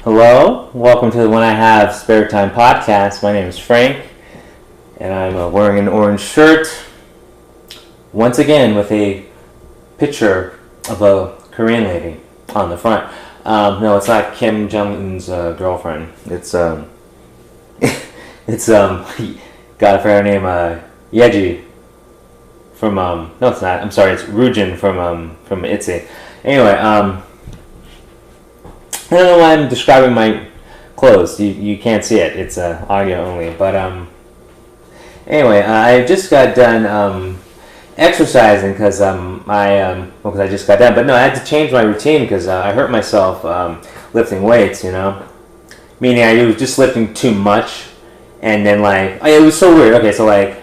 Hello, welcome to the When I Have Spare Time podcast. My name is Frank, and I'm wearing an orange shirt, once again with a picture of a Korean lady on the front. No, it's not Kim Jong-un's girlfriend. It's it's got a fair name, Yeji from no, it's not. I'm sorry, it's Rujin from ITZY. Anyway, I don't know why I'm describing my clothes. You can't see it. It's audio only. But anyway, I just got done exercising because because I just got done. But no, I had to change my routine because I hurt myself lifting weights. Meaning I was just lifting too much, and then it was so weird. Okay, so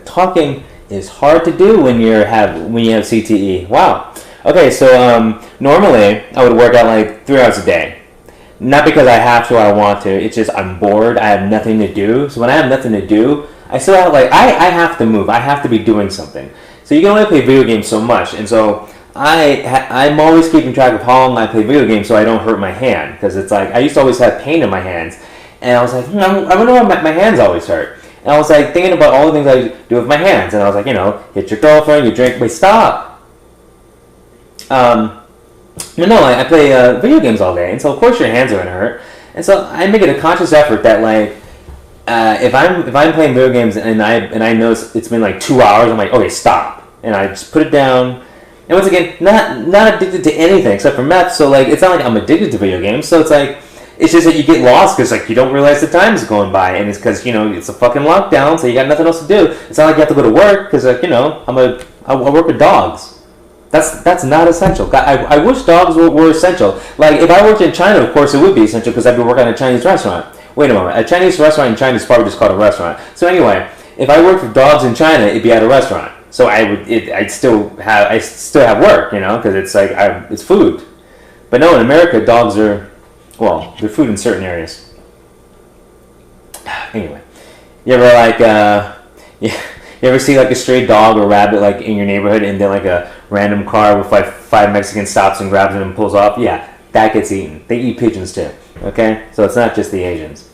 talking is hard to do when you have CTE. Wow. Okay, so normally I would work out 3 hours a day. Not because I have to or I want to. It's just I'm bored. I have nothing to do. So when I have nothing to do, I still have I have to move. I have to be doing something. So you can only play video games so much, and so I'm always keeping track of how long I play video games so I don't hurt my hand, because it's I used to always have pain in my hands, and I was like, I wonder why my hands always hurt. And I was thinking about all the things I do with my hands, and I was hit your girlfriend, you drink. Wait, stop. But no, I play video games all day, and so of course your hands are gonna hurt. And so I make it a conscious effort that if I'm playing video games and I notice it's been 2 hours, I'm okay, stop, and I just put it down. And once again, not addicted to anything except for meth. So it's not I'm addicted to video games. So it's just that you get lost because you don't realize the time is going by, and it's because it's a fucking lockdown, so you got nothing else to do. It's not like you have to go to work because I work with dogs. That's not essential. I wish dogs were essential. If I worked in China, of course it would be essential because I'd be working at a Chinese restaurant. Wait a moment, a Chinese restaurant in China is probably just called a restaurant. So anyway, if I worked with dogs in China, it'd be at a restaurant. So I'd still have work, because it's food. But no, in America, dogs are, they're food in certain areas. Anyway, you ever You ever see a stray dog or rabbit in your neighborhood, and then a random car with 5 Mexicans stops and grabs it and pulls off? Yeah, that gets eaten. They eat pigeons too. Okay, so it's not just the Asians.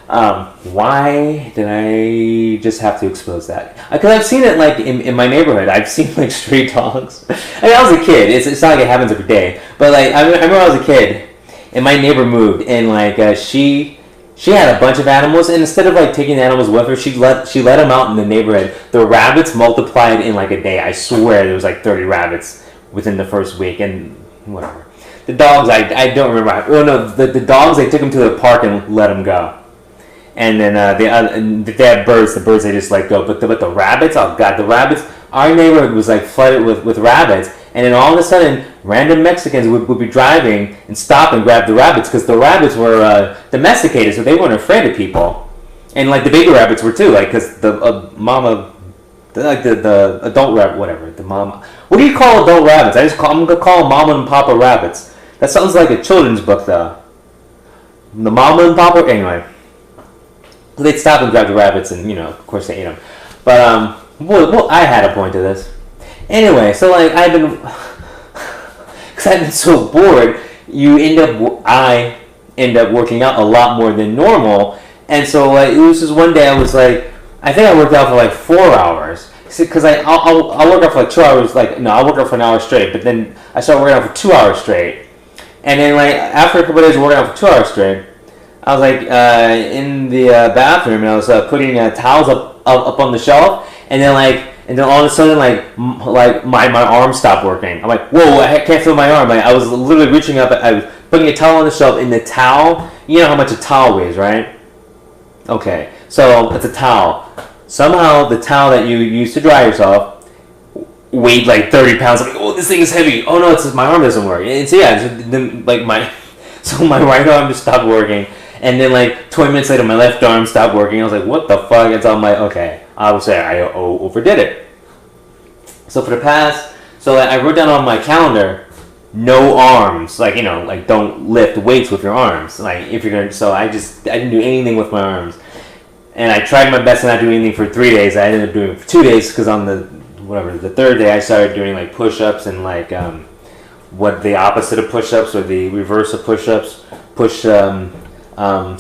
Why did I just have to expose that? Because I've seen it in my neighborhood. I've seen stray dogs. I was a kid. It's not it happens every day. But I remember I was a kid, and my neighbor moved, and she had a bunch of animals, and instead of taking the animals with her, she let them out in the neighborhood. The rabbits multiplied in a day. I swear there was 30 rabbits within the first week, and whatever. The dogs, I don't remember. Oh no, the dogs, they took them to the park and let them go. And then they had birds. The birds they just let go. But the rabbits, oh god, the rabbits. Our neighborhood was flooded with rabbits. And then all of a sudden, random Mexicans would be driving and stop and grab the rabbits because the rabbits were domesticated, so they weren't afraid of people. And the baby rabbits were too, because the mama, the adult rabbit, whatever, the mama. What do you call adult rabbits? I'm gonna call them Mama and Papa rabbits. That sounds like a children's book though. The Mama and Papa, anyway. They'd stop and grab the rabbits, and of course they ate them. But I had a point to this. Anyway, so I've been, because I've been so bored, I end up working out a lot more than normal, and so it was just one day I was I think I worked out for 4 hours, because I'll work out for 2 hours, I'll work out for an hour straight, but then I started working out for 2 hours straight, and then after a couple of days of working out for 2 hours straight, I was in the bathroom, and I was putting towels up on the shelf, and then all of a sudden, my arm stopped working. I'm whoa, I can't feel my arm. I was literally reaching up. I was putting a towel on the shelf, and the towel, you know how much a towel weighs, right? Okay, so it's a towel. Somehow, the towel that you use to dry yourself weighed 30 pounds. I'm oh, this thing is heavy. Oh no, it's just my arm doesn't work. And so yeah, my right arm just stopped working. And then 20 minutes later, my left arm stopped working. I was what the fuck? It's on okay. Obviously, I overdid it. So I wrote down on my calendar, no arms. Don't lift weights with your arms. If you're gonna. So I didn't do anything with my arms. And I tried my best to not do anything for 3 days. I ended up doing it for 2 days because on the third day I started doing push-ups and what the opposite of push-ups or the reverse of push-ups,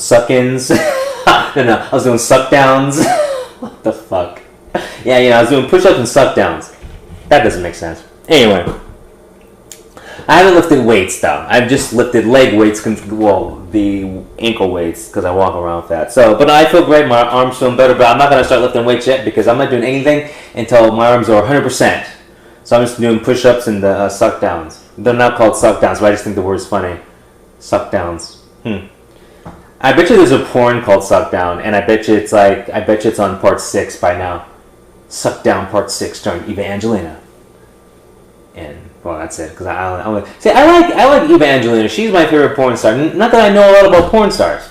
suck-ins. No, I was doing suck-downs. What the fuck? Yeah, I was doing push-ups and suck-downs. That doesn't make sense. Anyway, I haven't lifted weights though. I've just lifted leg weights, the ankle weights, because I walk around with that. So, but I feel great. My arms feeling better. But I'm not gonna start lifting weights yet because I'm not doing anything until my arms are 100%. So I'm just doing push-ups and the suck-downs. They're not called suck-downs, but I just think the word's funny. Suck-downs. I bet you there's a porn called Suck Down, and I bet you it's on part 6 by now. Suck Down part 6 starring Eva Angelina. And well, that's it. Because I like Eva Angelina. She's my favorite porn star. Not that I know a lot about porn stars,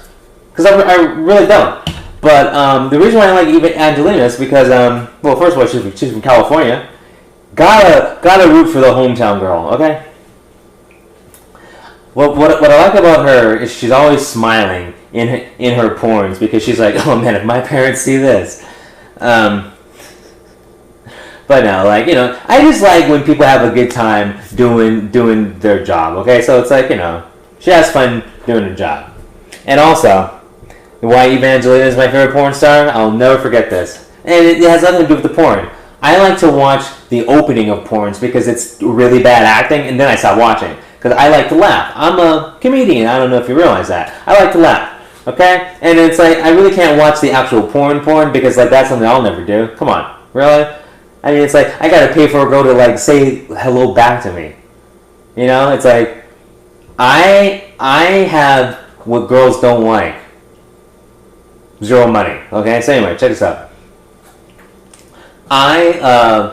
because I really don't. But the reason why I like Eva Angelina is because well, first of all, she's from California. Gotta root for the hometown girl. Okay. Well, what I like about her is she's always smiling in her porns, because she's like, oh man, if my parents see this. But no, like, I just like when people have a good time doing their job, okay? So it's like, she has fun doing her job. And also, why Evangelina is my favorite porn star, I'll never forget this. And it has nothing to do with the porn. I like to watch the opening of porns because it's really bad acting, and then I stop watching. Because I like to laugh. I'm a comedian, I don't know if you realize that. I like to laugh, okay? And it's like, I really can't watch the actual porn because, like, that's something I'll never do. Come on, really? I mean, it's like, I gotta pay for a girl to, like, say hello back to me. It's like, I have what girls don't like. Zero money, okay? So anyway, check this out.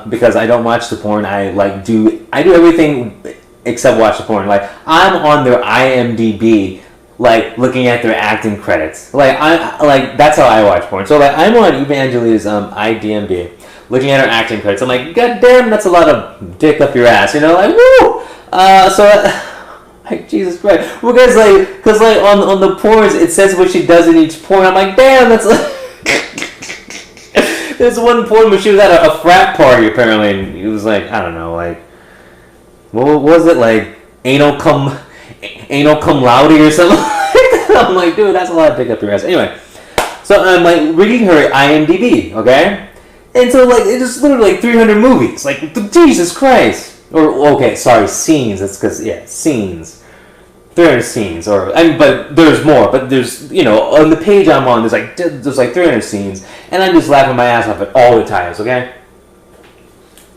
Because I don't watch the porn, I do everything except watch the porn. Like, I'm on their IMDb, like, looking at their acting credits. That's how I watch porn. So, like, I'm on Evangelina's IMDb, looking at her acting credits. I'm like, god damn, that's a lot of dick up your ass, like, woo! Like, Jesus Christ. Well, guys, because on the porns, it says what she does in each porn. I'm like, damn, that's like... There's one porn where she was at a frat party, apparently, and it was like, I don't know, like, what was it, like, anal cum laude or something? I'm like, dude, that's a lot of dick up your ass. Anyway, so I'm, like, reading her IMDb, okay? And so, like, it's just literally, like, 300 movies. Like, Jesus Christ. Or, okay, sorry, scenes. That's because, scenes. 300 scenes. But there's more. But there's, on the page I'm on, there's like 300 scenes. And I'm just laughing my ass off at all the titles, okay?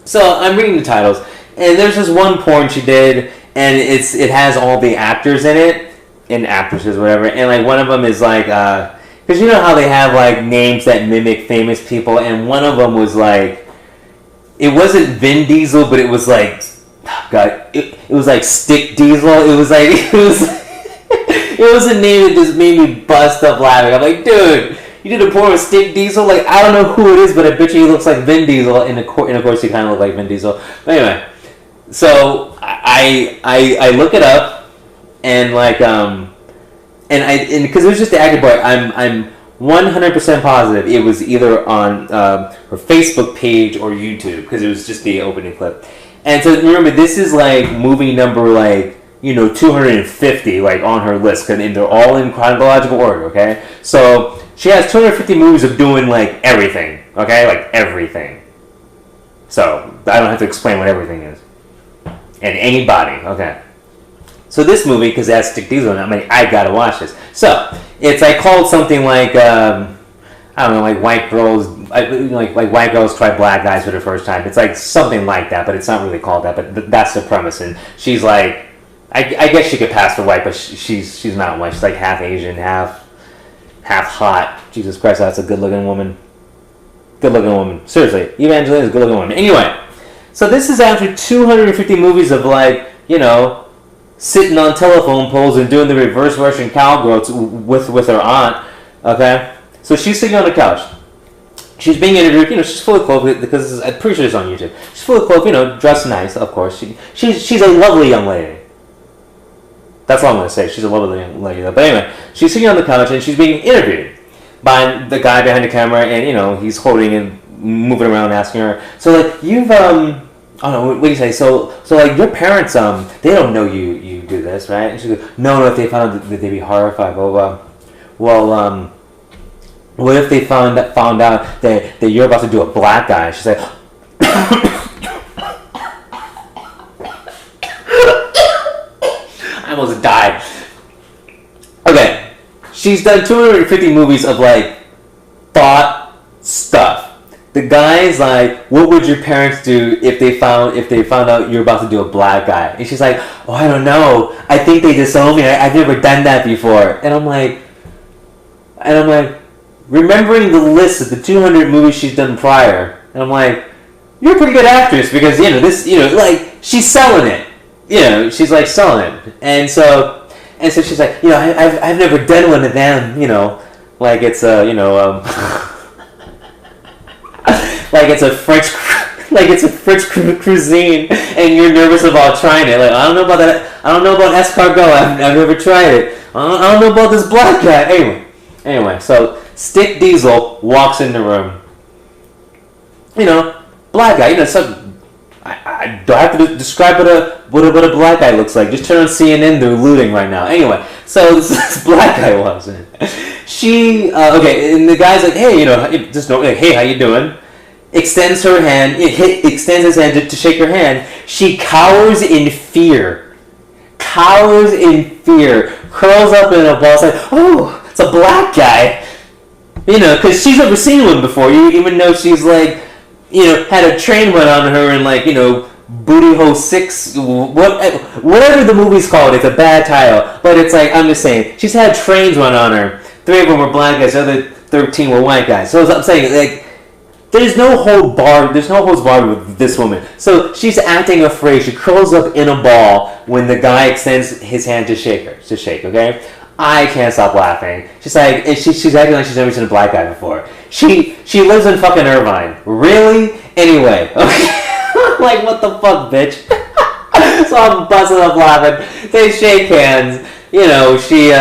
So, I'm reading the titles. And there's this one porn she did, and it has all the actors in it. And actresses, whatever. And, like, one of them is, like, because you know how they have, like, names that mimic famous people, and one of them was, like, it wasn't Vin Diesel, but it was, like, God, it was, like, Stick Diesel. It was, like, it was a name that just made me bust up laughing. I'm like, dude, you did a porn with Stick Diesel? Like, I don't know who it is, but I bet you he looks like Vin Diesel, and of course he kind of looked like Vin Diesel. But anyway, so I look it up, and, like, and because it was just the acting part, I'm 100% positive it was either on her Facebook page or YouTube, because it was just the opening clip. And so remember, this is like movie number 250 like on her list, and they're all in chronological order. Okay, so she has 250 movies of doing like everything. Okay, like everything. So I don't have to explain what everything is. And anybody. Okay. So this movie, because that's Stick Diesel, I gotta watch this. So it's like called something like I don't know, like white girls, like white girls try black guys for the first time. It's like something like that, but it's not really called that. But that's the premise. And she's like, I guess she could pass for white, but she's not white. She's like half Asian, half hot. Jesus Christ, that's a good looking woman. Good looking woman. Seriously, Evangelina is a good looking woman. Anyway, so this is after 250 movies of like sitting on telephone poles and doing the reverse Russian cowgirls with her aunt. Okay, so she's sitting on the couch. She's being interviewed. She's fully clothed because I'm pretty sure it's on YouTube. She's fully clothed. Dressed nice, of course. She's a lovely young lady. That's all I'm gonna say. She's a lovely young lady. But anyway, she's sitting on the couch and she's being interviewed by the guy behind the camera, and he's holding and moving around, asking her. So like, you've oh no, what do you say? So like your parents, they don't know you do this, right? And she goes, no, if they found out, they'd be horrified. Well, what if they found out that you're about to do a black guy? She's like, I almost died. Okay, she's done 250 movies of like thought stuff. The guy's like, what would your parents do if they found out you're about to do a black guy? And she's like, oh, I don't know. I think they disown me. I've never done that before. And I'm like, remembering the list of the 200 movies she's done prior, and I'm like, you're a pretty good actress because like she's selling it. She's like selling it, and so she's like, I've never done one of them. Like it's like it's a French cuisine, and you're nervous about trying it. Like I don't know about that. I don't know about escargot. I've never tried it. I don't know about this black guy. Anyway, so Stick Diesel walks in the room. Black guy. I don't have to describe what a black guy looks like. Just turn on CNN. They're looting right now. Anyway, so this black guy walks in. Okay, and the guy's like, hey, just know, like, hey, how you doing? Extends her hand. Extends his hand to shake her hand. She cowers in fear. Curls up in a ball. It's like, oh, it's a black guy. Because she's never seen one before. Even though she's like, had a train run on her and like, Booty Hole 6, whatever the movie's called. It's a bad title, but it's like, I'm just saying, she's had trains run on her. 3 of them were black guys, the other 13 were white guys. So I'm saying, like, there's no holds barred with this woman. So she's acting afraid. She curls up in a ball when the guy extends his hand to shake, okay? I can't stop laughing. She's like, she's acting like she's never seen a black guy before. She lives in fucking Irvine. Really? Anyway, okay. Like, what the fuck, bitch? So I'm busting up laughing. They shake hands. She,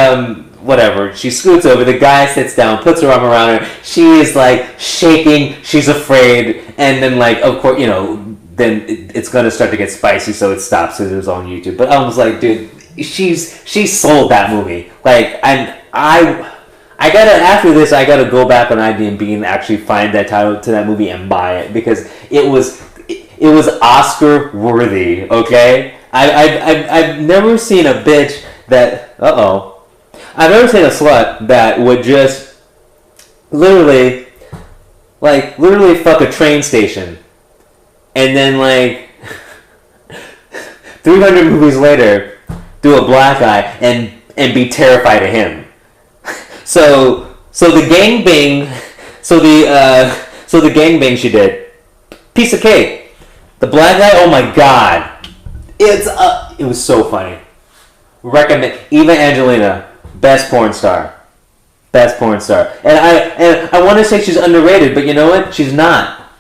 whatever. She scoots over. The guy sits down, puts her arm around her. She is, like, shaking. She's afraid. And then, like, of course, then it's going to start to get spicy, so it stops because it was on YouTube. But I was like, dude, she sold that movie. Like, and after this, I gotta go back on IMDb and actually find that title to that movie and buy it because it was Oscar worthy. Okay, I've never seen a bitch that I've never seen a slut that would just literally fuck a train station and then like 300 movies later do a black guy and be terrified of him. So the gangbang she did, piece of cake. The black guy, oh my god, it was so funny. Recommend Eva Angelina, best porn star, and I want to say she's underrated, but you know what? She's not.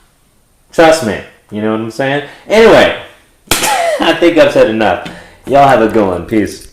Trust me. You know what I'm saying? Anyway, I think I've said enough. Y'all have a good one. Peace.